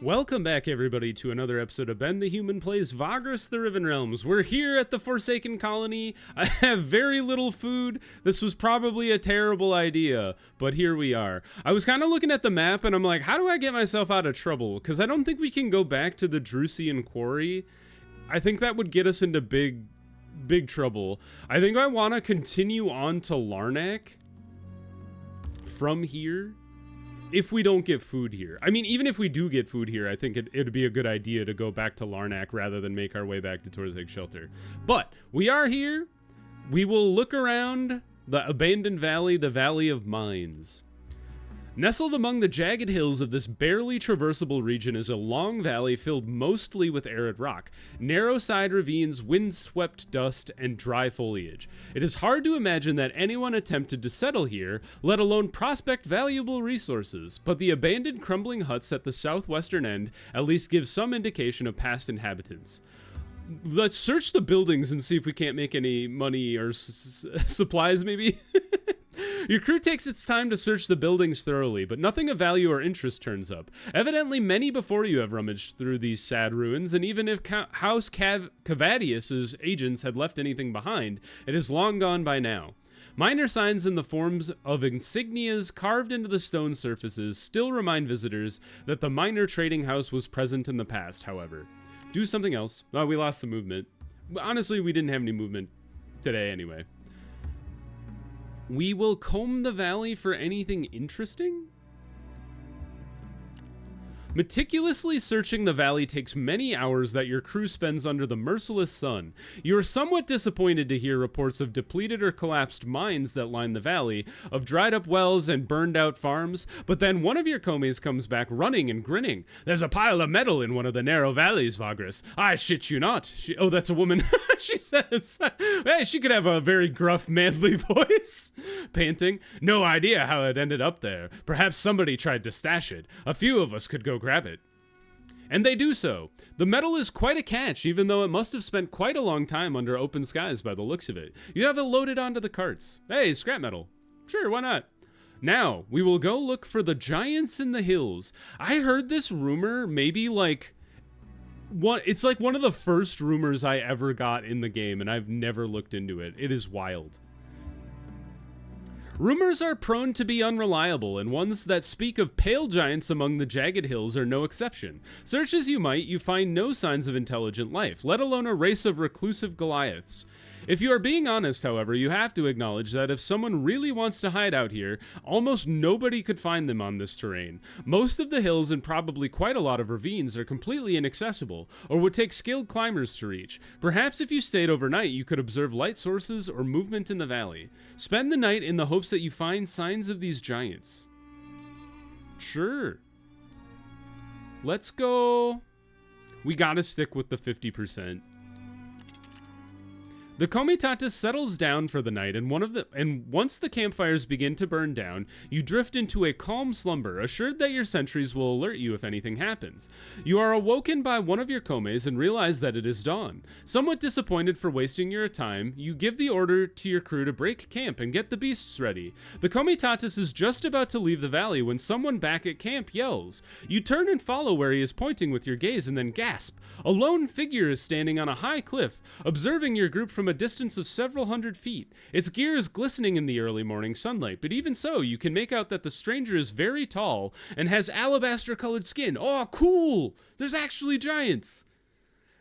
Welcome back, everybody, to another episode of Ben the Human Plays Vagrus the Riven Realms. We're here at the Forsaken Colony. I have very little food. This was probably a terrible idea, but here we are. I was kind of looking at the map, and I'm like, how do I get myself out of trouble? Because I don't think we can go back to the Drusian Quarry. I think that would get us into big trouble. I think I want to continue on to Larnak from here. If we don't get food here. I mean, even if we do get food here, I think it'd be a good idea to go back to Larnak rather than make our way back to Torzeg Shelter. But we are here. We will look around the abandoned valley, the Valley of Mines. Nestled among the jagged hills of this barely traversable region is a long valley filled mostly with arid rock, narrow side ravines, wind-swept dust, and dry foliage. It is hard to imagine that anyone attempted to settle here, let alone prospect valuable resources, but the abandoned crumbling huts at the southwestern end at least give some indication of past inhabitants. Let's search the buildings and see if we can't make any money or supplies, maybe? Your crew takes its time to search the buildings thoroughly, but nothing of value or interest turns up. Evidently, many before you have rummaged through these sad ruins, and even if House Cavadius's agents had left anything behind, it is long gone by now. Minor signs in the forms of insignias carved into the stone surfaces still remind visitors that the minor trading house was present in the past, however. Do something else. Oh, we lost some movement. Honestly, we didn't have any movement today anyway. We will comb the valley for anything interesting? Meticulously searching the valley takes many hours that your crew spends under the merciless sun. You are somewhat disappointed to hear reports of depleted or collapsed mines that line the valley, of dried up wells and burned out farms, but then one of your comies comes back running and grinning. There's a pile of metal in one of the narrow valleys, Vagrus. I shit you not. Oh, that's a woman. She says, hey, she could have a very gruff, manly voice. Panting. No idea how it ended up there. Perhaps somebody tried to stash it. A few of us could go grab it. And they do so. The metal is quite a catch, even though it must have spent quite a long time under open skies by the looks of it. You have it loaded onto the carts. Hey, scrap metal. Sure, why not? Now, we will go look for the giants in the hills. I heard this rumor maybe it's like one of the first rumors I ever got in the game, and I've never looked into it. It is wild. Rumors are prone to be unreliable, and ones that speak of pale giants among the jagged hills are no exception. Search as you might, you find no signs of intelligent life, let alone a race of reclusive Goliaths. If you are being honest, however, you have to acknowledge that if someone really wants to hide out here, almost nobody could find them on this terrain. Most of the hills and probably quite a lot of ravines are completely inaccessible, or would take skilled climbers to reach. Perhaps if you stayed overnight, you could observe light sources or movement in the valley. Spend the night in the hopes that you find signs of these giants. Sure. Let's go. We gotta stick with the 50%. The Comitatus settles down for the night, and once the campfires begin to burn down, you drift into a calm slumber, assured that your sentries will alert you if anything happens. You are awoken by one of your comes and realize that it is dawn. Somewhat disappointed for wasting your time, you give the order to your crew to break camp and get the beasts ready. The Comitatus is just about to leave the valley when someone back at camp yells. You turn and follow where he is pointing with your gaze and then gasp. A lone figure is standing on a high cliff, observing your group from a distance of several hundred feet. Its gear is glistening in the early morning sunlight, but even so, you can make out that the stranger is very tall and has alabaster-colored skin. Oh, cool! There's actually giants!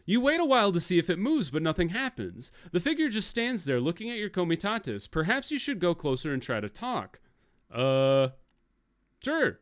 You wait a while to see if it moves, but nothing happens. The figure just stands there looking at your Comitatus. Perhaps you should go closer and try to talk. Sure.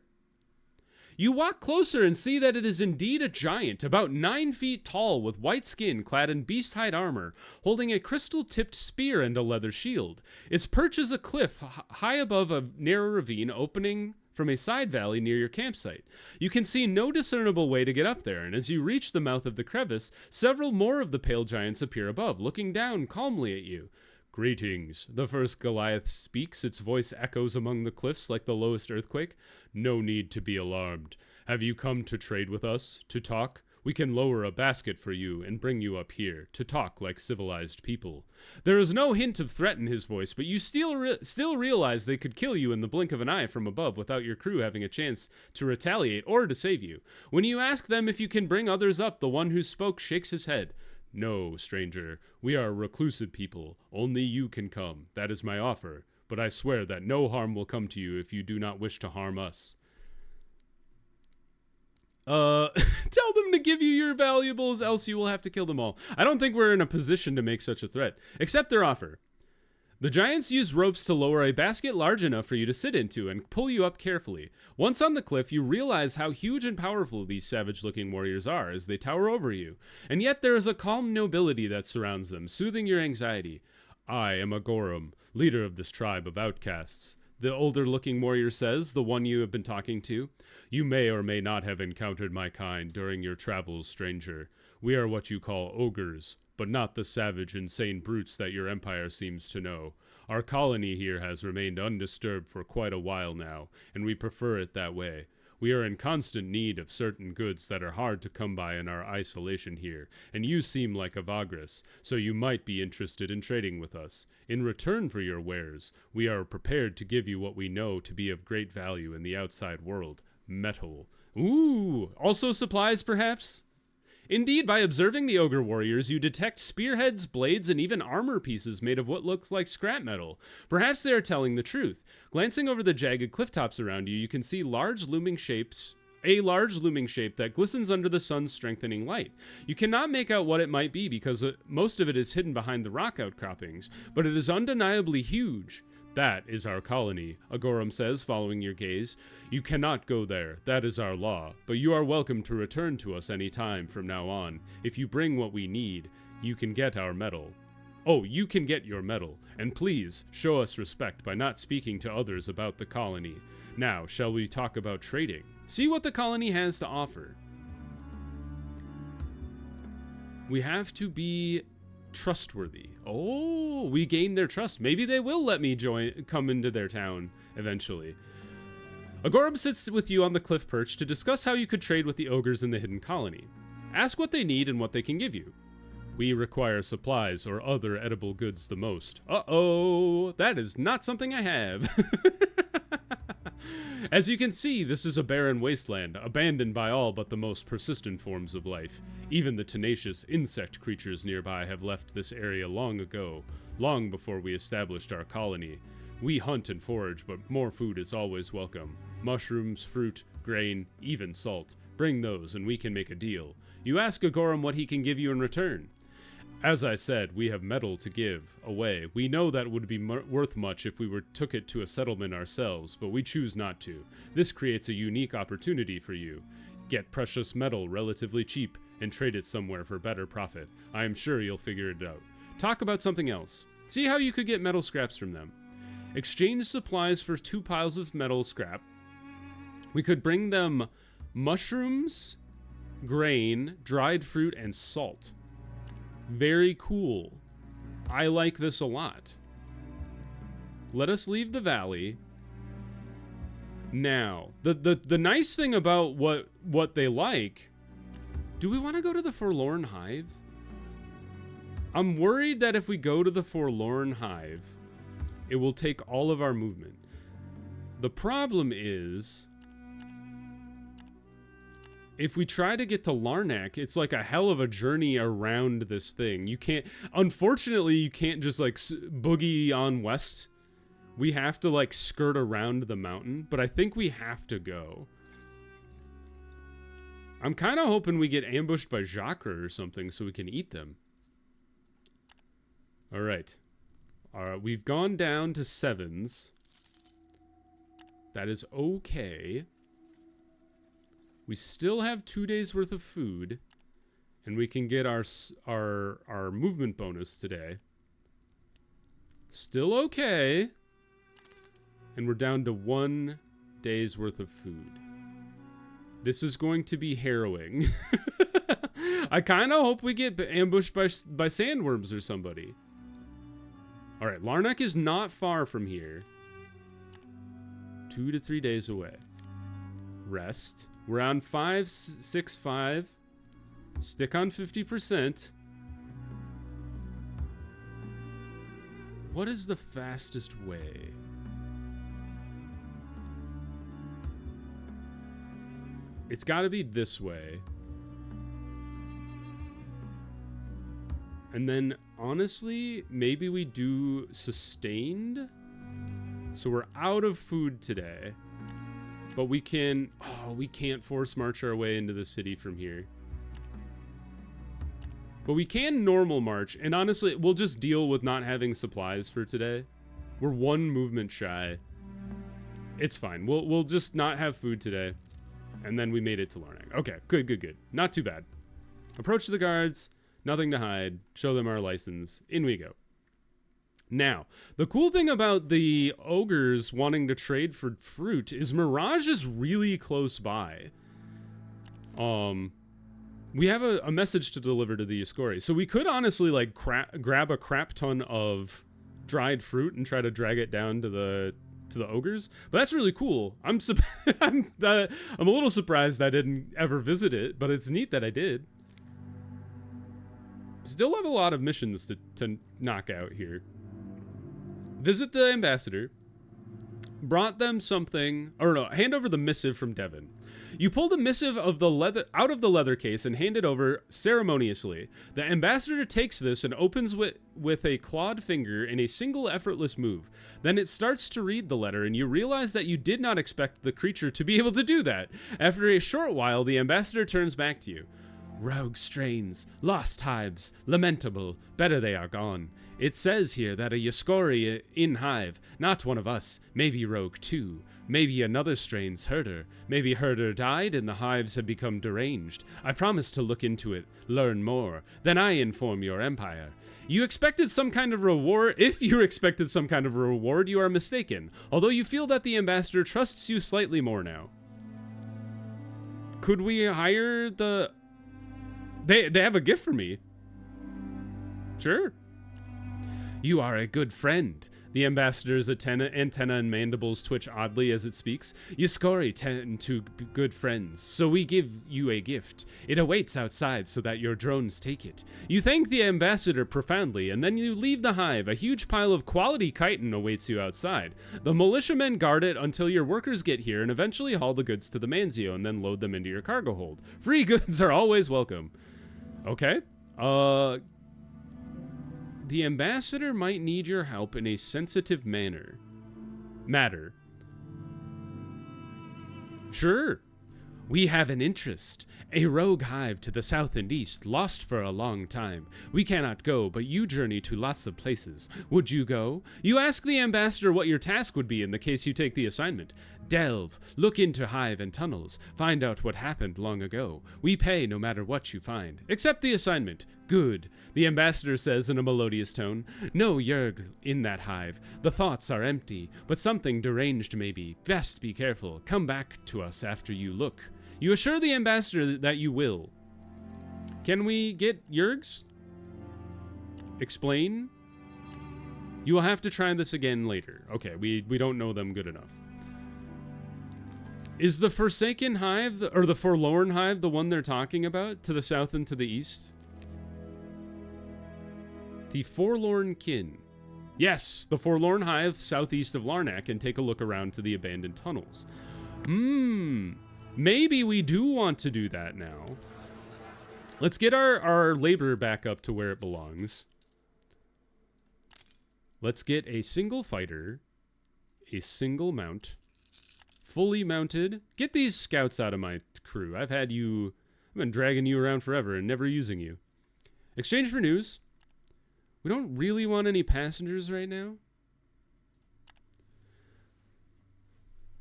You walk closer and see that it is indeed a giant, about 9 feet tall, with white skin, clad in beast-hide armor, holding a crystal-tipped spear and a leather shield. Its perch is a cliff high above a narrow ravine opening from a side valley near your campsite. You can see no discernible way to get up there, and as you reach the mouth of the crevice, several more of the pale giants appear above, looking down calmly at you. Greetings. The first Goliath speaks. Its voice echoes among the cliffs like the lowest earthquake. No need to be alarmed. Have you come to trade with us? To talk? We can lower a basket for you and bring you up here to talk like civilized people. There is no hint of threat in his voice, but you still realize they could kill you in the blink of an eye from above without your crew having a chance to retaliate or to save you. When you ask them if you can bring others up, the one who spoke shakes his head. No, stranger, we are a reclusive people. Only you can come. That is my offer. But I swear that no harm will come to you if you do not wish to harm us. Tell them to give you your valuables, else you will have to kill them all. I don't think we're in a position to make such a threat. Accept their offer. The giants use ropes to lower a basket large enough for you to sit into and pull you up carefully. Once on the cliff, you realize how huge and powerful these savage-looking warriors are as they tower over you. And yet there is a calm nobility that surrounds them, soothing your anxiety. I am a Gorum, leader of this tribe of outcasts. The older-looking warrior says, the one you have been talking to. You may or may not have encountered my kind during your travels, stranger. We are what you call ogres, but not the savage, insane brutes that your empire seems to know. Our colony here has remained undisturbed for quite a while now, and we prefer it that way. We are in constant need of certain goods that are hard to come by in our isolation here, and you seem like a Vagrus, so you might be interested in trading with us. In return for your wares, we are prepared to give you what we know to be of great value in the outside world. Metal. Ooh, also supplies, perhaps? Indeed, by observing the ogre warriors, you detect spearheads, blades, and even armor pieces made of what looks like scrap metal. Perhaps they are telling the truth. Glancing over the jagged cliff tops around you, you can see a large looming shape that glistens under the sun's strengthening light. You cannot make out what it might be because most of it is hidden behind the rock outcroppings, but it is undeniably huge. That is our colony, Agorum says, following your gaze. You cannot go there, that is our law, but you are welcome to return to us any time from now on. If you bring what we need, you can get our metal. Oh, you can get your metal, and please show us respect by not speaking to others about the colony. Now, shall we talk about trading? See what the colony has to offer. We have to be trustworthy. Oh, we gain their trust. Maybe they will let me come into their town eventually. Agorum sits with you on the cliff perch to discuss how you could trade with the ogres in the hidden colony. Ask what they need and what they can give you. We require supplies or other edible goods the most. Uh-oh, that is not something I have. As you can see, this is a barren wasteland, abandoned by all but the most persistent forms of life. Even the tenacious insect creatures nearby have left this area long ago, long before we established our colony. We hunt and forage, but more food is always welcome. Mushrooms, fruit, grain, even salt. Bring those and we can make a deal. You ask Agorum what he can give you in return. As I said, we have metal to give away. We know that would be worth much if we took it to a settlement ourselves, but we choose not to. This creates a unique opportunity for you. Get precious metal relatively cheap and trade it somewhere for better profit. I am sure you'll figure it out. Talk about something else. See how you could get metal scraps from them. Exchange supplies for 2 piles of metal scrap. We could bring them mushrooms, grain, dried fruit, and salt. Very cool. I like this a lot. Let us leave the valley. Now, the nice thing about what they like, do we want to go to the Forlorn Hive? I'm worried that if we go to the Forlorn Hive, it will take all of our movement. The problem is, if we try to get to Larnak, it's like a hell of a journey around this thing. You can't, unfortunately, you can't just like boogie on west. We have to like skirt around the mountain, but I think we have to go. I'm kind of hoping we get ambushed by Jacre or something so we can eat them. All right. We've gone down to 7s. That is okay. We still have 2 days worth of food, and we can get our movement bonus today. Still okay. And we're down to 1 day's worth of food. This is going to be harrowing. I kind of hope we get ambushed by sandworms or somebody. All right, Larnak is not far from here. 2 to 3 days away. Rest. We're on 5, 6, 5. Stick on 50%. What is the fastest way? It's got to be this way. And then, honestly, maybe we do sustained. So we're out of food today. But we can... Oh, we can't force march our way into the city from here. But we can normal march. And honestly, we'll just deal with not having supplies for today. We're one movement shy. It's fine. We'll just not have food today. And then we made it to Larnak. Okay, good. Not too bad. Approach the guards. Nothing to hide. Show them our license. In we go. Now, the cool thing about the ogres wanting to trade for fruit is Mirage is really close by. We have a message to deliver to the Euskori. So we could honestly, like, grab a crap ton of dried fruit and try to drag it down to the ogres. But that's really cool. I'm a little surprised I didn't ever visit it, but it's neat that I did. Still have a lot of missions to knock out here. Visit the ambassador. Brought them something, or no, hand over the missive from Devon. You pull the missive of the leather out of the leather case and hand it over ceremoniously. The ambassador takes this and opens with a clawed finger in a single effortless move. Then it starts to read the letter, and you realize that you did not expect the creature to be able to do that. After a short while, the ambassador turns back to you. Rogue strains, lost hives, lamentable, better they are gone. It says here that a Euskori in hive, not one of us, maybe rogue too. Maybe another strain's herder. Maybe herder died and the hives have become deranged. I promise to look into it, learn more. Then I inform your empire. You expected some kind of reward. If you expected some kind of reward, you are mistaken. Although you feel that the ambassador trusts you slightly more now. Could we hire the... They have a gift for me. Sure. You are a good friend. The ambassador's antenna and mandibles twitch oddly as it speaks. Euskori tend to be good friends, so we give you a gift. It awaits outside so that your drones take it. You thank the ambassador profoundly, and then you leave the hive. A huge pile of quality chitin awaits you outside. The militiamen guard it until your workers get here and eventually haul the goods to the Manzio and then load them into your cargo hold. Free goods are always welcome. Okay. The ambassador might need your help in a sensitive matter. Sure. We have an interest. A rogue hive to the south and east, lost for a long time. We cannot go, but you journey to lots of places. Would you go? You ask the ambassador what your task would be in the case you take the assignment. Delve, look into hive and tunnels, find out what happened long ago. We pay no matter what you find. Accept the assignment. Good, the ambassador says in a melodious tone. No Yerg in that hive. The thoughts are empty, but something deranged maybe. Best be careful. Come back to us after you look. You assure the ambassador that you will. Can we get Yergs? Explain? You will have to try this again later. Okay, we don't know them good enough. Is the Forsaken Hive, or the Forlorn Hive, the one they're talking about, to the south and to the east? The Forlorn Kin. Yes, the Forlorn Hive southeast of Larnak, and take a look around to the abandoned tunnels. Maybe we do want to do that now. Let's get our labor back up to where it belongs. Let's get a single fighter, a single mount, fully mounted. Get these scouts out of my crew. I've been dragging you around forever and never using you. Exchange for news. We don't really want any passengers right now.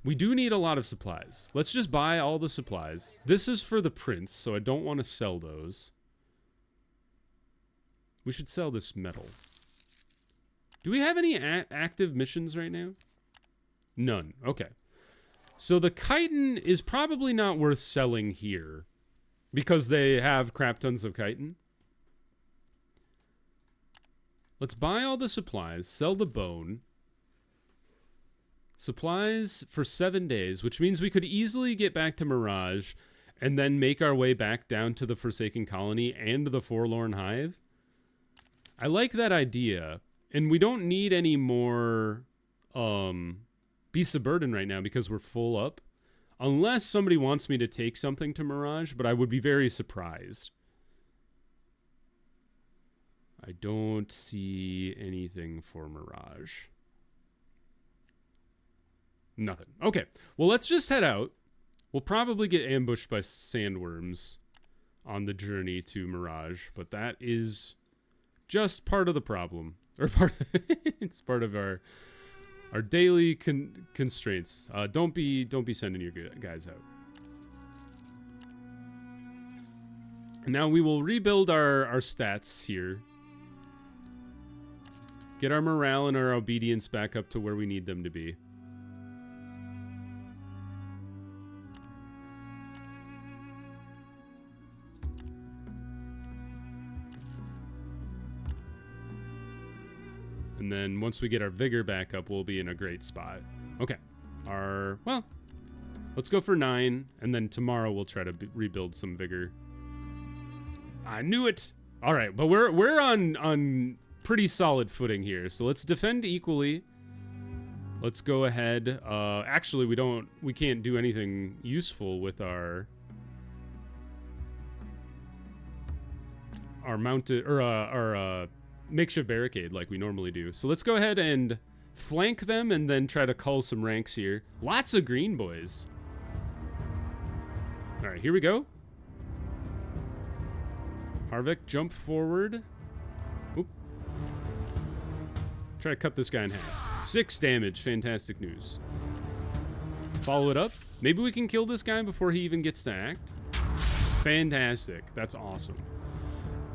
We do need a lot of supplies. Let's just buy all the supplies. This is for the prince, so I don't want to sell those. We should sell this metal. Do we have any active missions right now? None. Okay. So the chitin is probably not worth selling here because they have crap tons of chitin. Let's buy all the supplies, sell the bone. Supplies for 7 days, which means we could easily get back to Mirage and then make our way back down to the Forsaken Colony and the Forlorn Hive. I like that idea. And we don't need any more Beasts of Burden right now because we're full up. Unless somebody wants me to take something to Mirage, but I would be very surprised. I don't see anything for Mirage. Nothing. Okay, well, let's just head out. We'll probably get ambushed by sandworms on the journey to Mirage, but that is just part of the problem. Or it's part of our daily constraints. Don't be sending your guys out. Now we will rebuild our stats here. Get our morale and our obedience back up to where we need them to be. And then once we get our vigor back up, we'll be in a great spot. Okay. Well, let's go for 9, and then tomorrow we'll try to rebuild some vigor. I knew it! All right, but we're on pretty solid footing here. So let's defend equally. Let's go ahead. Actually, we can't do anything useful with our mounted, or our makeshift barricade like we normally do. So let's go ahead and flank them and then try to cull some ranks here. Lots of green boys. All right, here we go. Harvick, jump forward. Oop. Try to cut this guy in half. 6 damage, fantastic news. Follow it up. Maybe we can kill this guy before he even gets to act. Fantastic, that's awesome.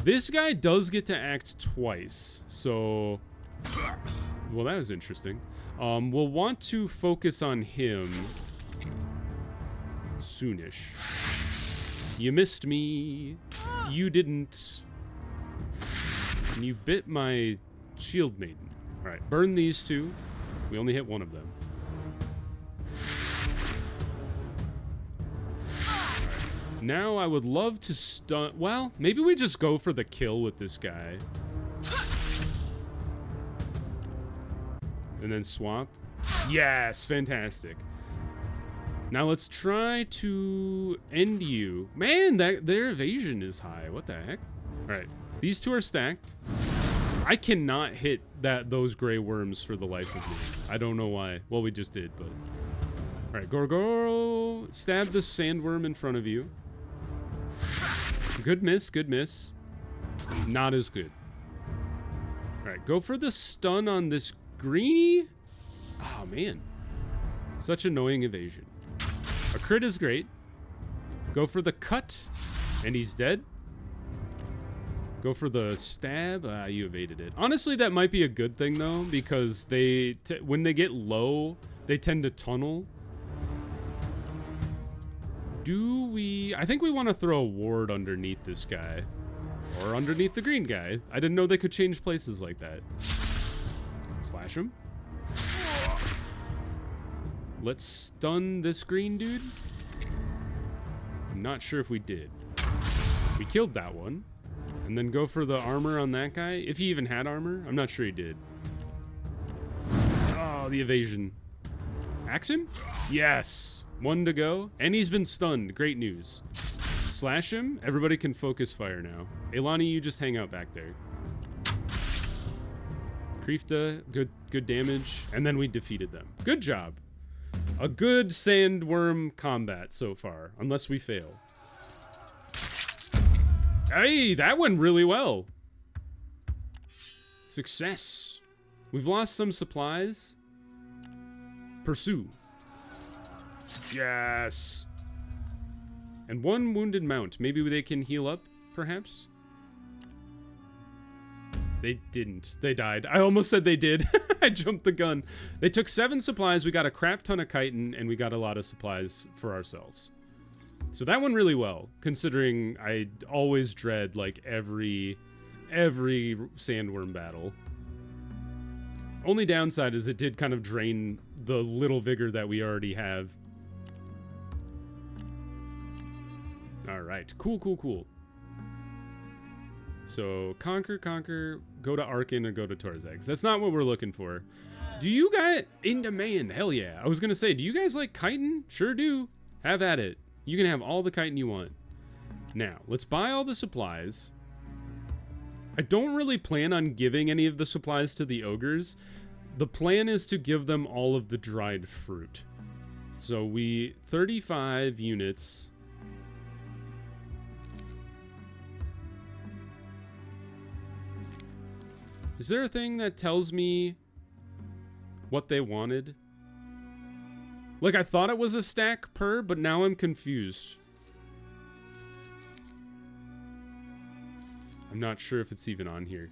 This guy does get to act twice, so... Well, that was interesting. We'll want to focus on him soonish. You missed me. You didn't. And you bit my shield maiden. Alright, burn these 2. We only hit one of them. Now I would love to stun... Well, maybe we just go for the kill with this guy. And then swap. Yes, fantastic. Now let's try to end you. Man, their evasion is high. What the heck? All right, these 2 are stacked. I cannot hit those gray worms for the life of me. I don't know why. Well, we just did, but... All right, Gorgoro, stab the sandworm in front of you. Good miss, good miss. Not as good. All right, go for the stun on this greenie. Oh, man. Such annoying evasion. A crit is great. Go for the cut, and he's dead. Go for the stab. You evaded it. Honestly, that might be a good thing, though, because when they get low, they tend to tunnel. I think we want to throw a ward underneath this guy. Or underneath the green guy. I didn't know they could change places like that. Slash him. Let's stun this green dude. I'm not sure if we did. We killed that one. And then go for the armor on that guy. If he even had armor. I'm not sure he did. Oh, the evasion. Axe him? Yes. 1 to go. And he's been stunned. Great news. Slash him. Everybody can focus fire now. Elani, you just hang out back there. Kreefta, good damage. And then we defeated them. Good job. A good sandworm combat so far. Unless we fail. Hey, that went really well. Success. We've lost some supplies. Pursue. Yes. And 1 wounded mount. Maybe they can heal up, perhaps? They didn't. They died. I almost said they did. I jumped the gun. They took 7 supplies. We got a crap ton of chitin, and we got a lot of supplies for ourselves. So that went really well, considering I always dread, like, every sandworm battle. Only downside is it did kind of drain the little vigor that we already have. All right, cool, cool, cool. So conquer, go to Arcane or go to Torzags. That's not what we're looking for. Do you guys, in demand? Hell yeah. I was gonna say, do you guys like chitin? Sure do. Have at it. You can have all the chitin you want. Now, let's buy all the supplies. I don't really plan on giving any of the supplies to the ogres. The plan is to give them all of the dried fruit. So 35 units. Is there a thing that tells me what they wanted? Like, I thought it was a stack per, but now I'm confused. I'm not sure if it's even on here.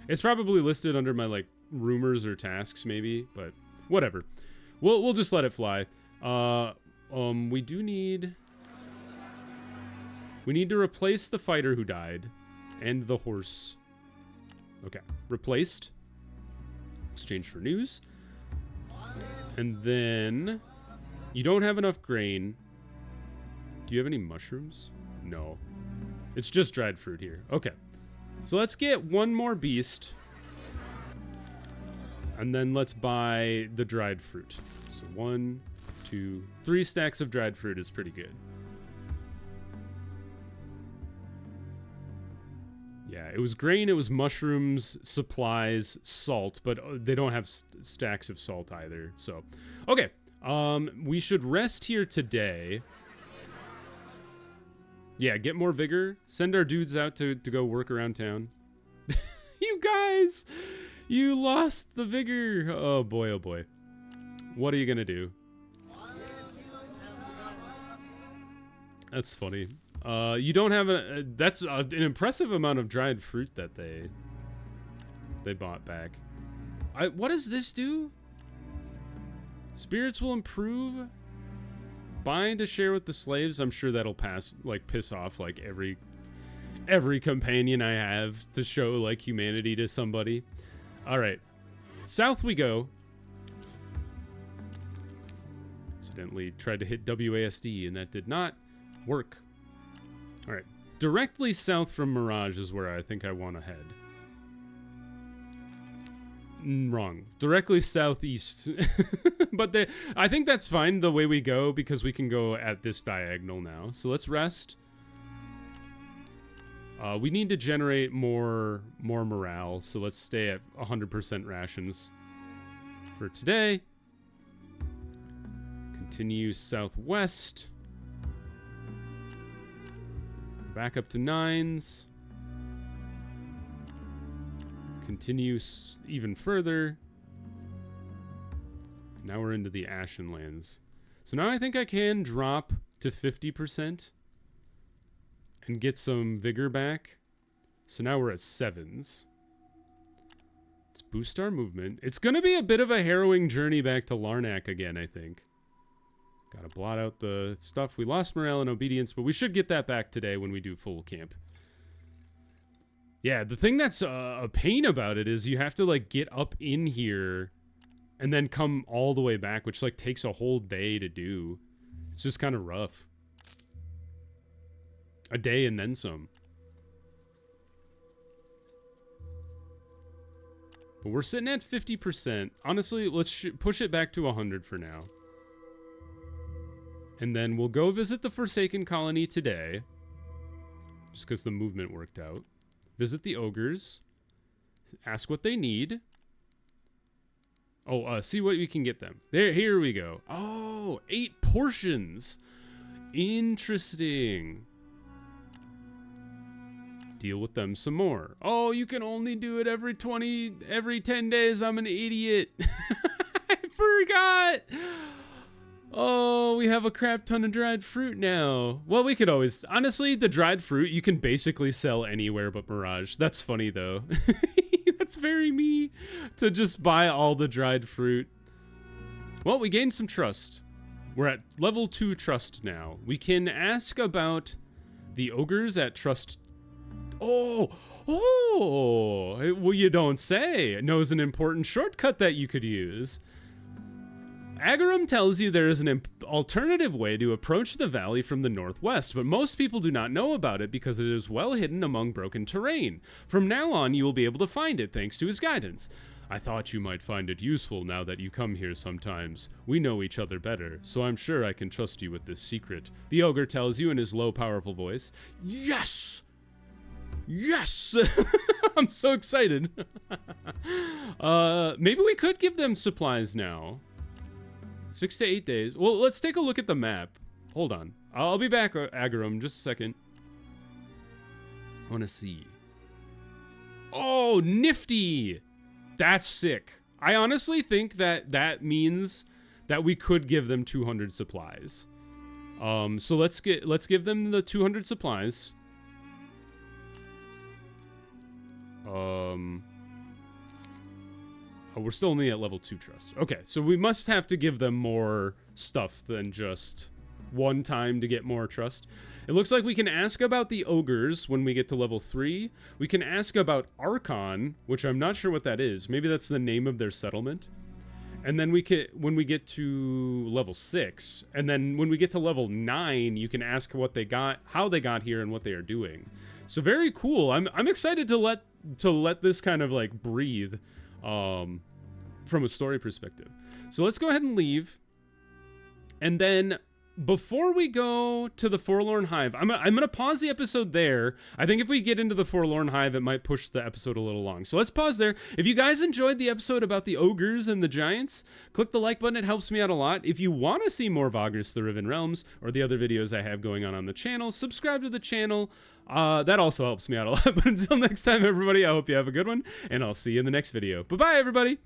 It's probably listed under my, like, rumors or tasks, maybe, but whatever. We'll just let it fly. We need to replace the fighter who died and the horse. Okay, replaced. Exchange for news. And then you don't have enough grain. Do you have any mushrooms? No. It's just dried fruit here. Okay. So let's get one more beast. And then let's buy the dried fruit. So 1, 2, 3 stacks of dried fruit is pretty good. Yeah, it was grain, it was mushrooms, supplies, salt, but they don't have stacks of salt either. So, okay. We should rest here today. Yeah, get more vigor. Send our dudes out to go work around town. You guys, you lost the vigor. Oh boy, oh boy. What are you gonna do? That's funny. You don't have that's an impressive amount of dried fruit that they bought back. What does this do? Spirits will improve. Bind to share with the slaves. I'm sure that'll piss off like every companion I have to show like humanity to somebody. All right, south we go. Accidentally tried to hit WASD and that did not work. All right, directly south from Mirage is where I think I want to head. Wrong. Directly southeast. But I think that's fine the way we go because we can go at this diagonal now. So let's rest. We need to generate more morale, so let's stay at 100% rations for today. Continue southwest. Back up to 9s. Continue even further. Now we're into the Ashen Lands. So now I think I can drop to 50% and get some vigor back. So now we're at 7s. Let's boost our movement. It's going to be a bit of a harrowing journey back to Larnak again, I think. Gotta blot out the stuff. We lost morale and obedience, but we should get that back today when we do full camp. Yeah, the thing that's a pain about it is you have to, like, get up in here and then come all the way back, which, like, takes a whole day to do. It's just kind of rough. A day and then some. But we're sitting at 50%. Honestly, let's push it back to 100 for now. And then we'll go visit the Forsaken Colony today. Just because the movement worked out. Visit the ogres. Ask what they need. Oh, see what we can get them. Here we go. Oh, 8 portions. Interesting. Deal with them some more. Oh, you can only do it every 10 days. I'm an idiot. I forgot. Oh, we have a crap ton of dried fruit now. Well, we could always... Honestly, the dried fruit you can basically sell anywhere but Mirage. That's funny, though. That's very me, to just buy all the dried fruit. Well, we gained some trust. We're at level 2 trust now. We can ask about the ogres at trust... Oh! Well, you don't say. It knows an important shortcut that you could use. Agarum tells you there is an alternative way to approach the valley from the northwest, but most people do not know about it because it is well hidden among broken terrain. From now on, you will be able to find it thanks to his guidance. I thought you might find it useful now that you come here sometimes. We know each other better, so I'm sure I can trust you with this secret. The ogre tells you in his low, powerful voice. Yes! Yes! I'm so excited. Maybe we could give them supplies now. 6 to 8 days. Well, let's take a look at the map. Hold on. I'll be back, Agarum, just a second. I want to see. Oh, nifty! That's sick. I honestly think that that means that we could give them 200 supplies. So let's give them the 200 supplies. Oh, we're still only at level 2 trust. Okay, so we must have to give them more stuff than just one time to get more trust. It looks like we can ask about the ogres when we get to level 3. We can ask about Archon, which I'm not sure what that is. Maybe that's the name of their settlement. And then we can, when we get to level 6, and then when we get to level 9, you can ask what they got, how they got here, and what they are doing. So very cool. I'm excited to let this kind of like breathe from a story perspective. So let's go ahead and leave. And then before we go to the Forlorn Hive, I'm gonna pause the episode there. I think if we get into the Forlorn Hive, it might push the episode a little long. So let's pause there. If you guys enjoyed the episode about the ogres and the giants, click the like button. It helps me out a lot. If you want to see more Vagrus the Riven Realms or the other videos I have going on the channel, subscribe to the channel. That also helps me out a lot. But until next time, everybody, I hope you have a good one, and I'll see you in the next video. Bye-bye, everybody.